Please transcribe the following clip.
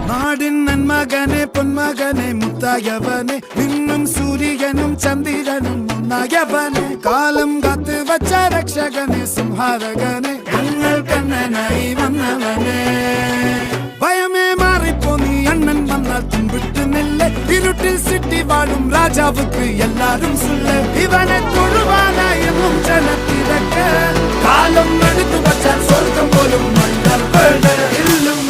നാടിൻ നന്മകനെ പൊന്മകനെ മുത്തായവനെ നിന്നും സൂര്യനും ചന്ദ്രനും ഒന്നായവനെ കാലം കാത്ത് വച്ച രക്ഷകനെ സംഹാരകനെ ഞങ്ങൾ കണ്ണനായി വന്നവനെ ഭയമേ മാറിപ്പോ നീ അണ്ണൻ വന്നാൽ തുമ്പിട്ട് നെല്ല് ഇരുട്ടിൽ സിറ്റി വാഴും രാജാവുക്ക് എല്ലാരും സുല്ല് ഇവനെ തൊഴുവാനായും ജനത്തിരക്ക് കാലം എടുത്തു വച്ചാൽ സ്വർഗം പോലും മണ്ണൽ ഇല്ലും